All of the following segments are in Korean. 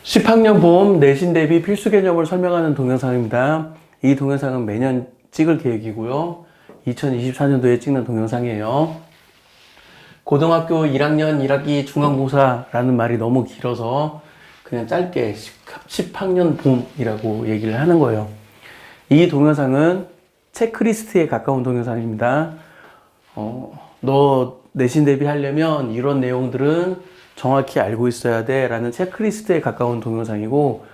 10학년 봄 내신 대비 필수 개념을 설명하는 동영상입니다. 이 동영상은 매년 찍을 계획이고요. 2024년도에 찍는 동영상이에요. 고등학교 1학년 1학기 중간고사라는 말이 너무 길어서 그냥 짧게 10학년 봄이라고 얘기를 하는 거예요. 이 동영상은 체크리스트에 가까운 동영상입니다. 너 내신 대비하려면 이런 내용들은 정확히 알고 있어야 돼 라는 체크리스트에 가까운 동영상이고,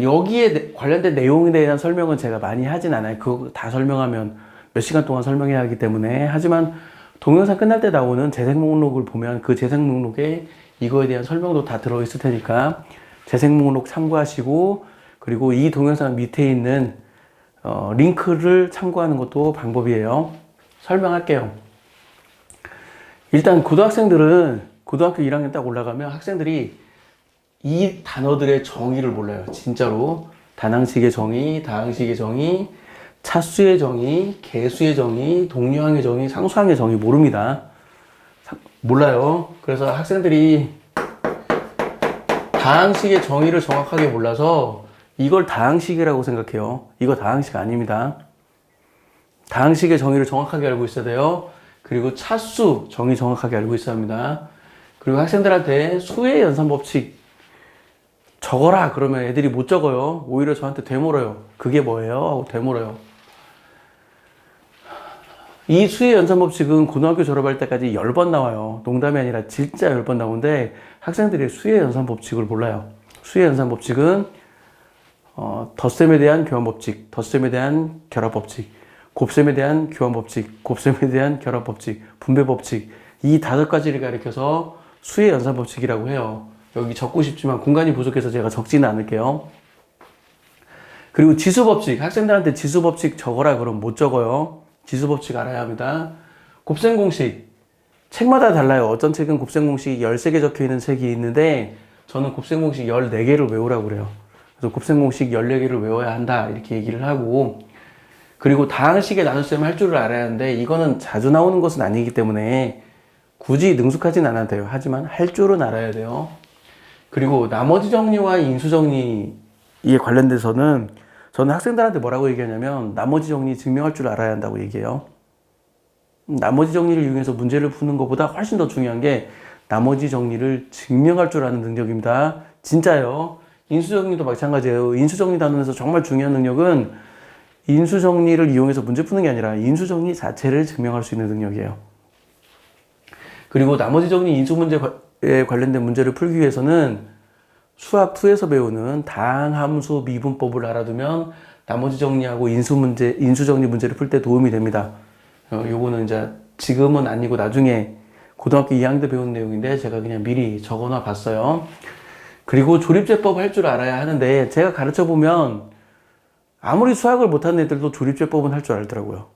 여기에 관련된 내용에 대한 설명은 제가 많이 하진 않아요. 그거 다 설명하면 몇 시간 동안 설명해야 하기 때문에. 하지만 동영상 끝날 때 나오는 재생 목록을 보면 그 재생 목록에 이거에 대한 설명도 다 들어있을 테니까 재생 목록 참고하시고, 그리고 이 동영상 밑에 있는 링크를 참고하는 것도 방법이에요. 설명할게요. 일단 고등학생들은 고등학교 1학년 딱 올라가면 학생들이 이 단어들의 정의를 몰라요. 진짜로. 단항식의 정의, 다항식의 정의, 차수의 정의, 개수의 정의, 동류항의 정의, 상수항의 정의 모릅니다. 몰라요. 그래서 학생들이 다항식의 정의를 정확하게 몰라서 이걸 다항식이라고 생각해요. 이거 다항식 아닙니다. 다항식의 정의를 정확하게 알고 있어야 돼요. 그리고 차수 정의 정확하게 알고 있어야 합니다. 그리고 학생들한테 수의 연산법칙 적어라 그러면 애들이 못 적어요. 오히려 저한테 되물어요. 그게 뭐예요? 하고 되물어요. 이 수의 연산법칙은 고등학교 졸업할 때까지 10번 나와요. 농담이 아니라 진짜 10번 나오는데 학생들이 수의 연산법칙을 몰라요. 수의 연산법칙은 덧셈에 대한 교환법칙, 덧셈에 대한 결합법칙, 곱셈에 대한 교환법칙, 곱셈에 대한 결합법칙, 분배법칙, 이 5가지를 가리켜서 수의 연산법칙이라고 해요. 여기 적고 싶지만 공간이 부족해서 제가 적지는 않을게요. 그리고 지수법칙, 학생들한테 지수법칙 적어라 그러면 못 적어요. 지수법칙 알아야 합니다. 곱셈공식, 책마다 달라요. 어떤 책은 곱셈공식이 13개 적혀있는 책이 있는데 저는 곱셈공식 14개를 외우라고 그래요. 그래서 곱셈공식 14개를 외워야 한다 이렇게 얘기를 하고, 그리고 다항식의 나눗셈 할 줄을 알아야 하는데 이거는 자주 나오는 것은 아니기 때문에 굳이 능숙하진 않아도 돼요. 하지만 할 줄은 알아야 돼요. 그리고 나머지 정리와 인수 정리에 관련돼서는 저는 학생들한테 뭐라고 얘기하냐면 나머지 정리 증명할 줄 알아야 한다고 얘기해요. 나머지 정리를 이용해서 문제를 푸는 것보다 훨씬 더 중요한 게 나머지 정리를 증명할 줄 아는 능력입니다. 진짜요. 인수 정리도 마찬가지예요. 인수 정리 단원에서 정말 중요한 능력은 인수 정리를 이용해서 문제 푸는 게 아니라 인수 정리 자체를 증명할 수 있는 능력이에요. 그리고 나머지 정리 인수 문제에 관련된 문제를 풀기 위해서는 수학 2에서 배우는 다항함수 미분법을 알아두면 나머지 정리하고 인수 정리 문제를 풀 때 도움이 됩니다. 요거는 이제 지금은 아니고 나중에 고등학교 2학년 때 배운 내용인데 제가 그냥 미리 적어놔 봤어요. 그리고 조립제법 할 줄 알아야 하는데 제가 가르쳐 보면 아무리 수학을 못하는 애들도 조립제법은 할 줄 알더라고요.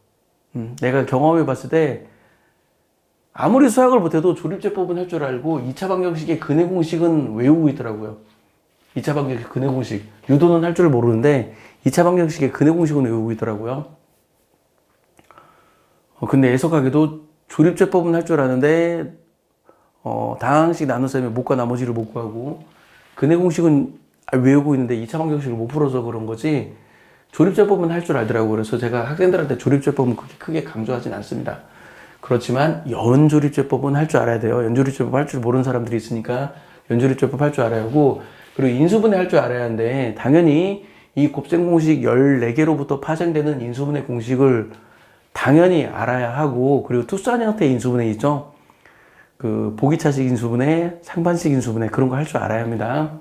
내가 경험해 봤을 때 아무리 수학을 못해도 조립제법은 할 줄 알고 2차 방정식의 근해 공식은 외우고 있더라고요. 2차 방정식 근해 공식. 유도는 할 줄 모르는데 2차 방정식의 근해 공식은 외우고 있더라고요. 근데 애석하게도 조립제법은 할 줄 아는데 다항식 나눗셈의 못과 나머지를 못 구하고 근해 공식은 외우고 있는데 2차 방정식을 못 풀어서 그런 거지 조립제법은 할 줄 알더라고요. 그래서 제가 학생들한테 조립제법은 그렇게 크게 강조하진 않습니다. 그렇지만 연조립제법은 할 줄 알아야 돼요. 연조립제법 할 줄 모르는 사람들이 있으니까 연조립제법 할 줄 알아야 하고, 그리고 인수분해 할 줄 알아야 하는데 당연히 이 곱셈공식 14개로부터 파생되는 인수분해 공식을 당연히 알아야 하고, 그리고 투수한 형태의 인수분해 있죠. 그 보기차식 인수분해, 상반식 인수분해 그런 거 할 줄 알아야 합니다.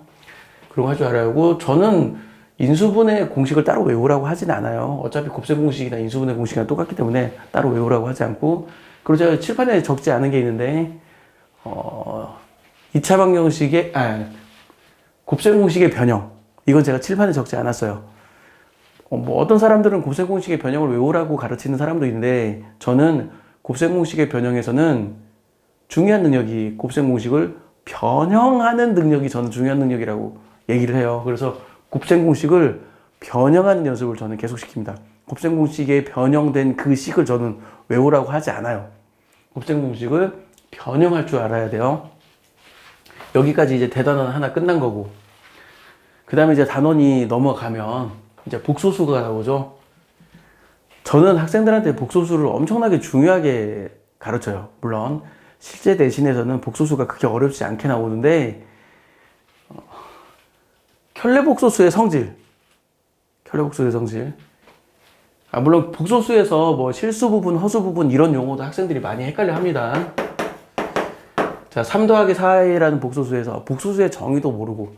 그런 거 할 줄 알아야 하고, 저는 인수분해 공식을 따로 외우라고 하진 않아요. 어차피 곱셈 공식이나 인수분해 공식이랑 똑같기 때문에 따로 외우라고 하지 않고, 그리고 제가 칠판에 적지 않은 게 있는데 2차 방정식의 곱셈 공식의 변형, 이건 제가 칠판에 적지 않았어요. 어떤 사람들은 곱셈 공식의 변형을 외우라고 가르치는 사람도 있는데 저는 곱셈 공식의 변형에서는 중요한 능력이 곱셈 공식을 변형하는 능력이 저는 중요한 능력이라고 얘기를 해요. 그래서 곱셈 공식을 변형하는 연습을 저는 계속 시킵니다. 곱셈 공식에 변형된 그 식을 저는 외우라고 하지 않아요. 곱셈 공식을 변형할 줄 알아야 돼요. 여기까지 이제 대단원 하나 끝난 거고, 그 다음에 이제 단원이 넘어가면 이제 복소수가 나오죠. 저는 학생들한테 복소수를 엄청나게 중요하게 가르쳐요. 물론 실제 대신에서는 복소수가 그렇게 어렵지 않게 나오는데 켤레복소수의 성질, 물론 복소수에서 뭐 실수 부분, 허수 부분 이런 용어도 학생들이 많이 헷갈려 합니다. 자, 3 더하기 4a라는 복소수에서 복소수의 정의도 모르고,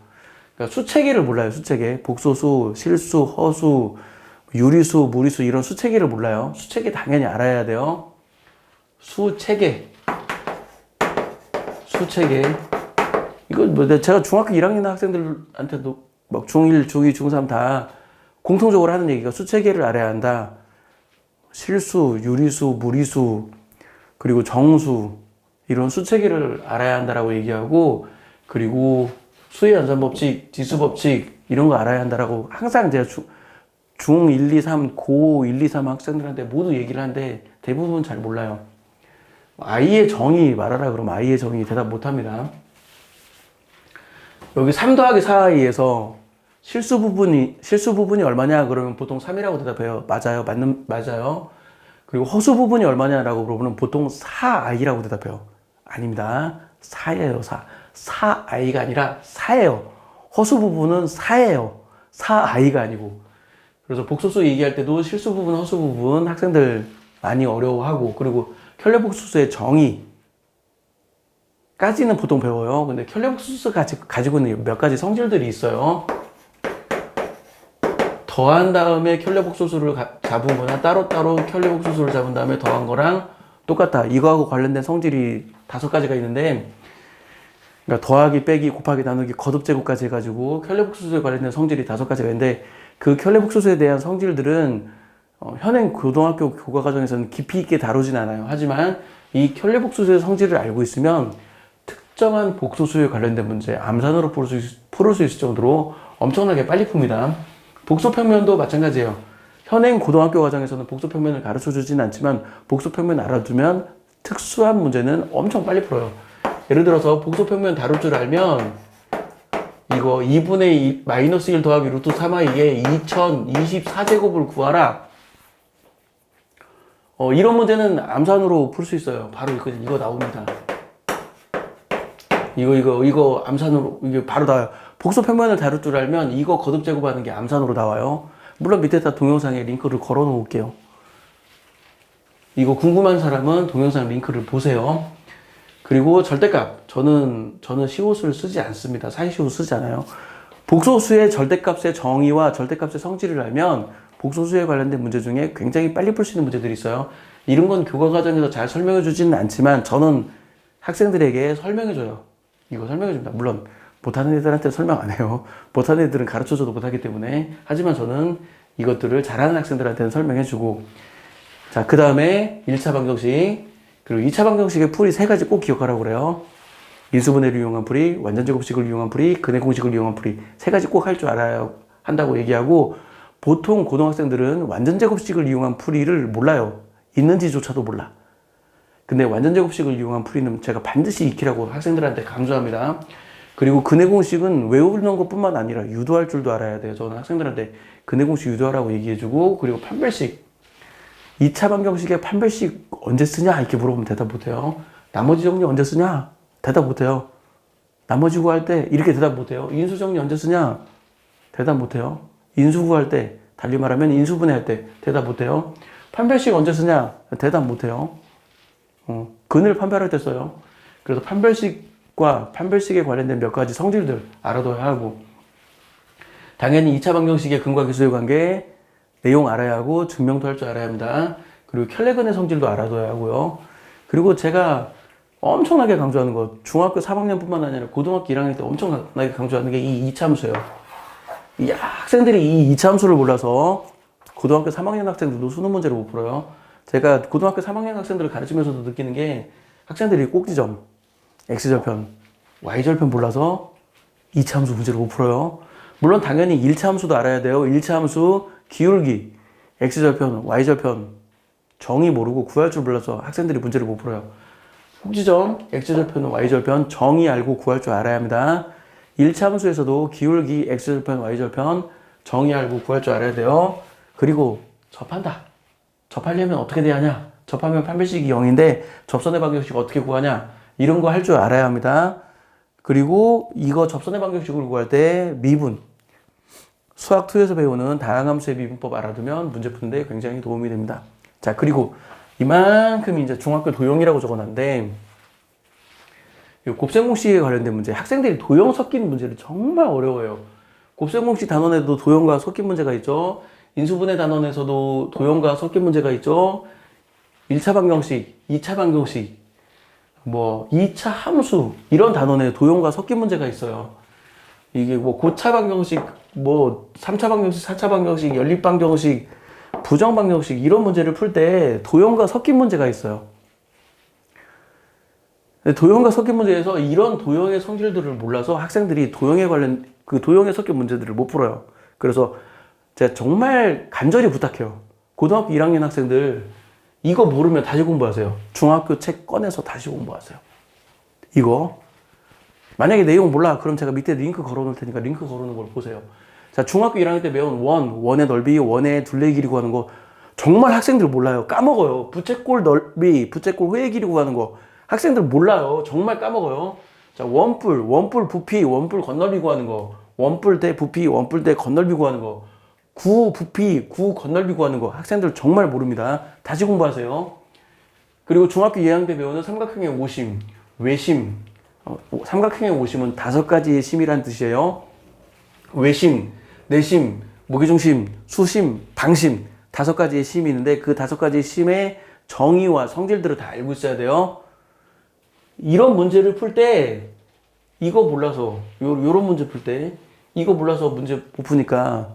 그러니까 수체계를 몰라요. 수체계, 복소수, 실수, 허수, 유리수, 무리수 이런 수체계를 몰라요. 수체계 당연히 알아야 돼요. 수체계. 이거 뭐 제가 중학교 1학년 학생들한테도 막 중1, 중2, 중3 다 공통적으로 하는 얘기가 수체계를 알아야 한다. 실수, 유리수, 무리수, 그리고 정수 이런 수체계를 알아야 한다라고 얘기하고, 그리고 수의 연산법칙, 지수법칙 이런 거 알아야 한다라고 항상 제가 중 1, 2, 3, 고 1, 2, 3 학생들한테 모두 얘기를 하는데 대부분 잘 몰라요. I의 정의 말하라 그러면 I의 정의 대답 못 합니다. 여기 3 더하기 4I에서 실수 부분이 얼마냐 그러면 보통 3이라고 대답해요. 맞아요. 그리고 허수 부분이 얼마냐라고 물어보면 보통 4I라고 대답해요. 아닙니다. 4예요, 4. 4I가 아니라 4예요. 허수 부분은 4예요. 4I가 아니고. 그래서 복소수 얘기할 때도 실수 부분, 허수 부분 학생들 많이 어려워하고, 그리고 켤레복소수의 정의까지는 보통 배워요. 근데 켤레복소수가 가지고 있는 몇 가지 성질들이 있어요. 더한 다음에 켤레복소수를 잡은 거나 따로따로 켤레복소수를 잡은 다음에 더한 거랑 똑같다. 이거하고 관련된 성질이 5가지가 있는데, 그러니까 더하기, 빼기, 곱하기, 나누기, 거듭제곱까지 해가지고 켤레복소수에 관련된 성질이 5가지가 있는데, 그 켤레복소수에 대한 성질들은 현행 고등학교 교과과정에서는 깊이 있게 다루진 않아요. 하지만 이 켤레복소수의 성질을 알고 있으면 특정한 복소수에 관련된 문제 암산으로 풀을 수 있을 정도로 엄청나게 빨리 풉니다. 복소평면도 마찬가지예요. 현행 고등학교 과정에서는 복소평면을 가르쳐주진 않지만 복소평면 알아두면 특수한 문제는 엄청 빨리 풀어요. 예를 들어서 복소평면 다룰 줄 알면 이거 2분의 2 마이너스 1 더하기 루트 3i의 2024제곱을 구하라. 이런 문제는 암산으로 풀 수 있어요. 바로 이거 나옵니다. 이거 암산으로 이게 바로 나와요. 복소평면을 다룰 줄 알면 이거 거듭제곱하는 게 암산으로 나와요. 물론 밑에다 동영상에 링크를 걸어 놓을게요. 이거 궁금한 사람은 동영상 링크를 보세요. 그리고 절대값. 저는 시옷을 쓰지 않습니다. 사이시옷 쓰지 않아요. 복소수의 절대값의 정의와 절대값의 성질을 알면 복소수에 관련된 문제 중에 굉장히 빨리 풀 수 있는 문제들이 있어요. 이런 건 교과과정에서 잘 설명해 주지는 않지만 저는 학생들에게 설명해 줘요. 이거 설명해 줍니다. 물론 못하는 애들한테 설명 안 해요. 못하는 애들은 가르쳐 줘도 못하기 때문에. 하지만 저는 이것들을 잘하는 학생들한테는 설명해 주고, 자, 그 다음에 1차 방정식, 그리고 2차 방정식의 풀이 3가지 꼭 기억하라고 그래요. 인수분해를 이용한 풀이, 완전제곱식을 이용한 풀이, 근해공식을 이용한 풀이 3가지 꼭 할 줄 알아야 한다고 얘기하고, 보통 고등학생들은 완전제곱식을 이용한 풀이를 몰라요. 있는지조차도 몰라. 근데 완전제곱식을 이용한 풀이는 제가 반드시 익히라고 학생들한테 강조합니다. 그리고 근해공식은 외우는 것뿐만 아니라 유도할 줄도 알아야 돼요. 저는 학생들한테 근해공식 유도하라고 얘기해주고, 그리고 판별식, 2차 방정식의 판별식 언제 쓰냐 이렇게 물어보면 대답 못해요. 나머지 정리 언제 쓰냐 대답 못해요. 나머지 구할 때 이렇게 대답 못해요. 인수 정리 언제 쓰냐 대답 못해요. 인수 구할 때, 달리 말하면 인수분해할 때 대답 못해요. 판별식 언제 쓰냐 대답 못해요. 근을 판별할 때 써요. 그래서 판별식과 판별식에 관련된 몇 가지 성질들 알아둬야 하고, 당연히 2차 방정식의 근과 기수의 관계 내용 알아야 하고, 증명도 할 줄 알아야 합니다. 그리고 켤레근의 성질도 알아둬야 하고요. 그리고 제가 엄청나게 강조하는 거, 중학교 3학년뿐만 아니라 고등학교 1학년 때 엄청나게 강조하는 게 이 이차함수예요. 이 학생들이 이 이차함수를 몰라서 고등학교 3학년 학생들도 수능 문제를 못 풀어요. 제가 고등학교 3학년 학생들을 가르치면서도 느끼는 게, 학생들이 꼭지점, x절편, y절편 몰라서 2차 함수 문제를 못 풀어요. 물론 당연히 1차 함수도 알아야 돼요. 1차 함수, 기울기, x절편, y절편 정의 모르고 구할 줄 몰라서 학생들이 문제를 못 풀어요. 꼭지점, x절편, y절편 정의 알고 구할 줄 알아야 합니다. 1차 함수에서도 기울기 x절편, y절편 정의 알고 구할 줄 알아야 돼요. 그리고 접한다. 접하려면 어떻게 돼야 하냐? 접하면 판별식이 0인데 접선의 방정식 어떻게 구하냐? 이런 거 할 줄 알아야 합니다. 그리고 이거 접선의 방정식을 구할 때 미분. 수학 2에서 배우는 다항함수의 미분법 알아두면 문제 푸는데 굉장히 도움이 됩니다. 자, 그리고 이만큼 이제 중학교 도형이라고 적어놨는데 곱셈공식에 관련된 문제, 학생들이 도형 섞이는 문제를 정말 어려워해요. 곱셈공식 단원에도 도형과 섞인 문제가 있죠. 인수분해 단원에서도 도형과 섞인 문제가 있죠. 1차 방정식, 2차 방정식, 2차 함수 이런 단원에 도형과 섞인 문제가 있어요. 이게 고차 방정식, 3차 방정식, 4차 방정식, 연립 방정식, 부정 방정식 이런 문제를 풀 때 도형과 섞인 문제가 있어요. 도형과 섞인 문제에서 이런 도형의 성질들을 몰라서 학생들이 도형에 관련 도형에 섞인 문제들을 못 풀어요. 그래서 제가 정말 간절히 부탁해요. 고등학교 1학년 학생들 이거 모르면 다시 공부하세요. 중학교 책 꺼내서 다시 공부하세요. 이거 만약에 내용 몰라 그럼 제가 밑에 링크 걸어 놓을 테니까 링크 걸어 놓은 걸 보세요. 자, 중학교 1학년 때 배운 원의 넓이, 원의 둘레 길이 구하는 거 정말 학생들 몰라요. 까먹어요. 부채꼴 넓이, 부채꼴 회의 길이 구하는 거 학생들 몰라요. 정말 까먹어요. 자, 원뿔 부피, 원뿔 건널비 구하는 거, 원뿔 대 부피, 원뿔 대 건널비 구하는 거, 구 부피, 구 건널비 구하는 거 학생들 정말 모릅니다. 다시 공부하세요. 그리고 중학교 2학년 때 배우는 삼각형의 오심, 외심. 삼각형의 오심은 5가지의 심이란 뜻이에요. 외심, 내심, 무게중심, 수심, 방심 5가지의 심이 있는데 그 5가지의 심의 정의와 성질들을 다 알고 있어야 돼요. 이런 문제를 풀 때 이거 몰라서 요런 문제 풀 때 이거 몰라서 문제 못 푸니까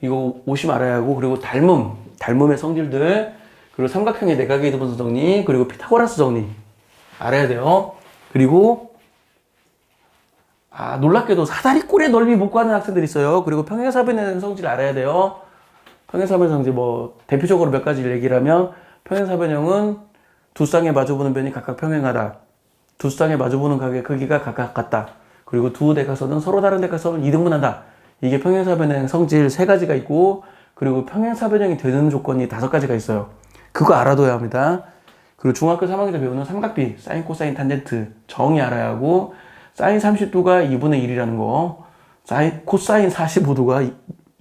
이거 오심 알아야 하고 그리고 닮음의 성질들 그리고 삼각형의 내각의 이등분수 정리 그리고 피타고라스 정리 알아야 돼요. 그리고 놀랍게도 사다리꼴의 넓이 못 구하는 학생들이 있어요. 그리고 평행사변의 성질 알아야 돼요. 평행사변 성질 대표적으로 몇 가지를 얘기를 하면 평행사변형은 두 쌍에 마주보는 변이 각각 평행하다. 두 쌍에 마주보는 각의 크기가 각각 같다. 그리고 두 대각선은 서로 다른 대각선을 이등분한다. 이게 평행사변형 성질 3가지가 있고 그리고 평행사변형이 되는 조건이 5가지가 있어요. 그거 알아둬야 합니다. 그리고 중학교 3학년 때 배우는 삼각비, 사인, 코사인, 탄젠트 정의 알아야 하고 사인 30도가 2분의 1이라는 거, 코사인 45도가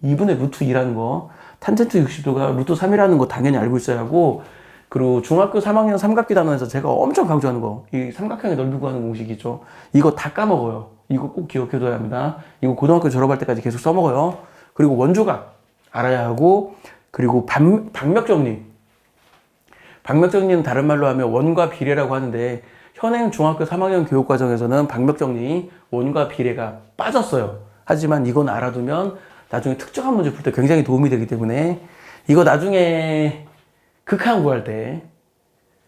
2분의 루트 2라는 거, 탄젠트 60도가 루트 3이라는 거 당연히 알고 있어야 하고 그리고 중학교 3학년 삼각비 단원에서 제가 엄청 강조하는 거, 이 삼각형의 넓이 구하는 공식 있죠. 이거 다 까먹어요. 이거 꼭 기억해둬야 합니다. 이거 고등학교 졸업할 때까지 계속 써먹어요. 그리고 원주각 알아야 하고 그리고 방맥정리. 방맥정리는 다른 말로 하면 원과 비례라고 하는데 현행 중학교 3학년 교육과정에서는 방맥정리, 원과 비례가 빠졌어요. 하지만 이건 알아두면 나중에 특정한 문제 풀 때 굉장히 도움이 되기 때문에 이거 나중에 극한 구할 때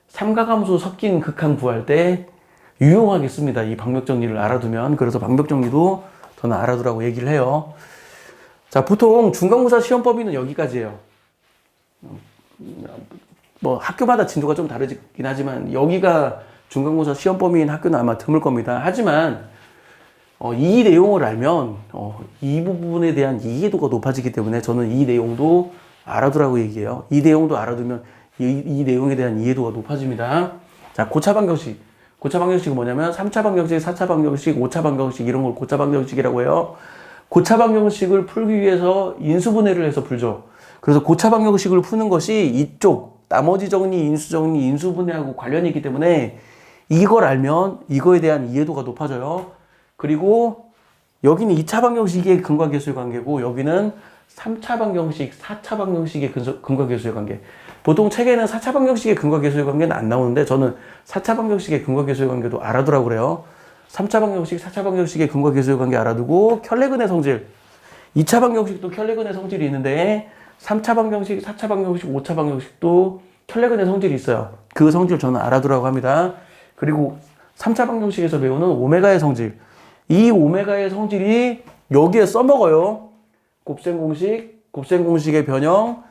삼각함수 섞인 극한 구할 때 유용하게 씁니다. 이 방맥정리를 알아두면. 그래서 방맥정리도 저는 알아두라고 얘기를 해요. 자, 보통 중간고사 시험 범위는 여기까지예요. 학교마다 진도가 좀 다르긴 하지만 여기가 중간고사 시험 범위인 학교는 아마 드물 겁니다. 하지만 이 내용을 알면 이 부분에 대한 이해도가 높아지기 때문에 저는 이 내용도 알아두라고 얘기해요. 이 내용도 알아두면 이 내용에 대한 이해도가 높아집니다. 자, 고차 방정식. 고차 방정식은 뭐냐면 3차 방정식, 4차 방정식, 5차 방정식 이런 걸 고차 방정식이라고 해요. 고차 방정식을 풀기 위해서 인수분해를 해서 풀죠. 그래서 고차 방정식을 푸는 것이 이쪽 나머지 정리, 인수 정리, 인수분해하고 관련이 있기 때문에 이걸 알면 이거에 대한 이해도가 높아져요. 그리고 여기는 2차 방정식의 근과계수의 관계고 여기는 3차 방정식, 4차 방정식의 근과계수의 관계. 보통 책에는 4차 방정식의 근과계수의 관계는 안 나오는데 저는 4차 방정식의 근과계수의 관계도 알아두라고 그래요. 3차 방정식, 4차 방정식의 근과계수의 관계 알아두고 켤레근의 성질. 2차 방정식도 켤레근의 성질이 있는데 3차 방정식, 4차 방정식, 5차 방정식도 켤레근의 성질이 있어요. 그 성질 저는 알아두라고 합니다. 그리고 3차 방정식에서 배우는 오메가의 성질. 이 오메가의 성질이 여기에 써먹어요. 곱셈공식의 변형,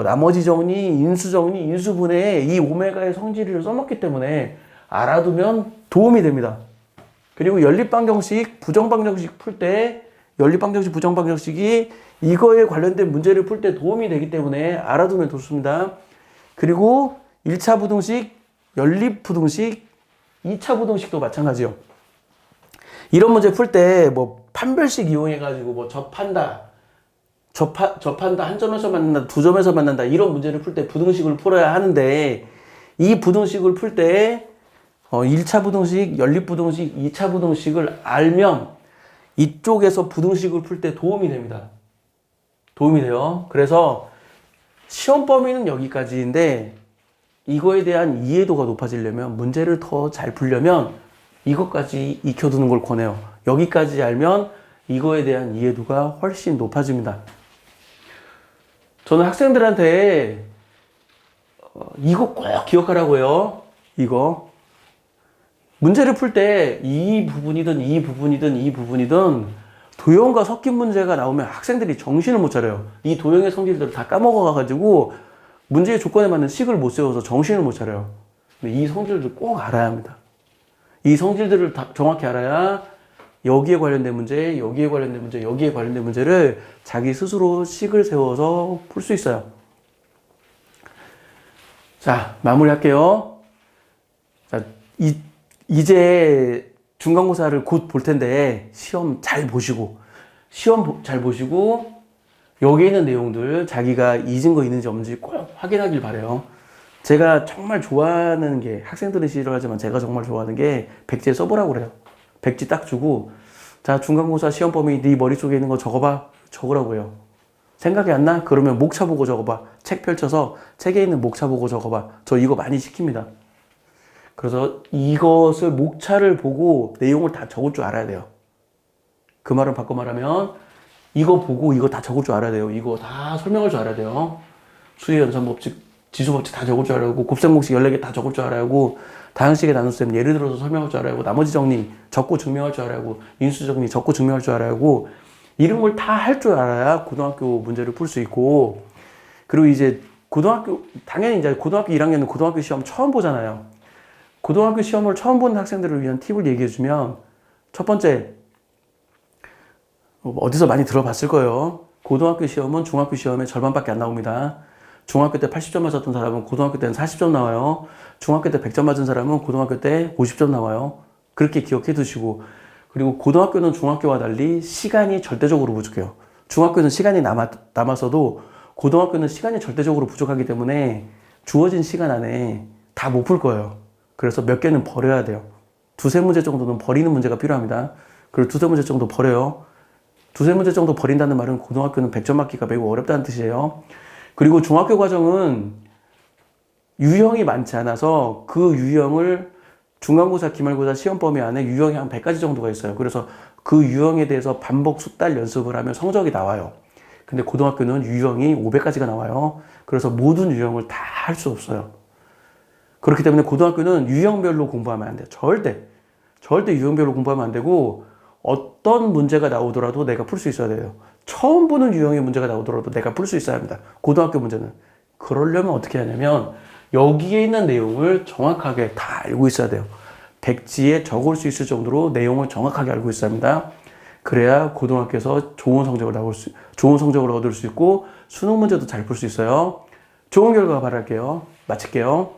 나머지 정리, 인수 정리, 인수분해에 이 오메가의 성질을 써먹기 때문에 알아두면 도움이 됩니다. 그리고 연립방정식, 부정방정식 풀 때 연립방정식, 부정방정식이 이거에 관련된 문제를 풀 때 도움이 되기 때문에 알아두면 좋습니다. 그리고 1차 부등식, 연립부등식, 2차 부등식도 마찬가지요. 이런 문제 풀 때 뭐 판별식 이용해가지고 뭐 접한다, 한 점에서 만난다, 두 점에서 만난다 이런 문제를 풀 때 부등식을 풀어야 하는데 이 부등식을 풀 때 1차 부등식, 연립부등식, 2차 부등식을 알면 이쪽에서 부등식을 풀 때 도움이 됩니다. 도움이 돼요. 그래서 시험 범위는 여기까지인데 이거에 대한 이해도가 높아지려면 문제를 더 잘 풀려면 이것까지 익혀두는 걸 권해요. 여기까지 알면 이거에 대한 이해도가 훨씬 높아집니다. 저는 학생들한테 이거 꼭 기억하라고요. 이거 문제를 풀 때 이 부분이든 이 부분이든 이 부분이든 도형과 섞인 문제가 나오면 학생들이 정신을 못 차려요. 이 도형의 성질들을 다 까먹어가지고 문제의 조건에 맞는 식을 못 세워서 정신을 못 차려요. 근데 이 성질들을 꼭 알아야 합니다. 이 성질들을 다 정확히 알아야 여기에 관련된 문제, 여기에 관련된 문제, 여기에 관련된 문제를 자기 스스로 식을 세워서 풀 수 있어요. 자, 마무리할게요. 자, 이제 중간고사를 곧 볼 텐데 시험 잘 보시고 여기에 있는 내용들 자기가 잊은 거 있는지 없는지 꼭 확인하길 바래요. 제가 정말 좋아하는 게 학생들은 싫어하지만 제가 정말 좋아하는 게 백지에 써보라고 그래요. 백지 딱 주고 자 중간고사 시험 범위 네 머릿속에 있는 거 적으라고 해요. 생각이 안 나? 그러면 목차 보고 적어봐. 책 펼쳐서 책에 있는 목차 보고 적어봐. 저 이거 많이 시킵니다. 그래서 이것을 목차를 보고 내용을 다 적을 줄 알아야 돼요. 그 말은 바꿔 말하면 이거 보고 이거 다 적을 줄 알아야 돼요. 이거 다 설명할 줄 알아야 돼요. 수의 연산법칙, 지수법칙 다 적을 줄 알아야 하고 곱셈공식 14개 다 적을 줄 알아야 하고 다항식의 나눗셈 예를 들어서 설명할 줄 알아야 하고 나머지 정리 적고 증명할 줄 알아야 하고 인수 정리 적고 증명할 줄 알아야 하고 이런 걸 다 할 줄 알아야 고등학교 문제를 풀 수 있고 그리고 이제 당연히 이제 고등학교 1학년은 고등학교 시험 처음 보잖아요. 고등학교 시험을 처음 보는 학생들을 위한 팁을 얘기해 주면 첫 번째 어디서 많이 들어봤을 거예요. 고등학교 시험은 중학교 시험의 절반밖에 안 나옵니다. 중학교 때 80점 맞았던 사람은 고등학교 때는 40점 나와요. 중학교 때 100점 맞은 사람은 고등학교 때 50점 나와요. 그렇게 기억해 두시고 그리고 고등학교는 중학교와 달리 시간이 절대적으로 부족해요. 중학교는 시간이 남았어도 고등학교는 시간이 절대적으로 부족하기 때문에 주어진 시간 안에 다 못 풀 거예요. 그래서 몇 개는 버려야 돼요. 두세 문제 정도는 버리는 문제가 필요합니다. 그리고 두세 문제 정도 버려요. 두세 문제 정도 버린다는 말은 고등학교는 100점 맞기가 매우 어렵다는 뜻이에요. 그리고 중학교 과정은 유형이 많지 않아서 그 유형을 중간고사, 기말고사 시험 범위 안에 유형이 한 100가지 정도가 있어요. 그래서 그 유형에 대해서 반복 숙달 연습을 하면 성적이 나와요. 근데 고등학교는 유형이 500가지가 나와요. 그래서 모든 유형을 다 할 수 없어요. 그렇기 때문에 고등학교는 유형별로 공부하면 안 돼요. 절대 유형별로 공부하면 안 되고 어떤 문제가 나오더라도 내가 풀 수 있어야 돼요. 처음 보는 유형의 문제가 나오더라도 내가 풀 수 있어야 합니다. 고등학교 문제는. 그러려면 어떻게 하냐면 여기에 있는 내용을 정확하게 다 알고 있어야 돼요. 백지에 적을 수 있을 정도로 내용을 정확하게 알고 있어야 합니다. 그래야 고등학교에서 좋은 성적을 얻을 수 있고 수능 문제도 잘 풀 수 있어요. 좋은 결과 바랄게요. 마칠게요.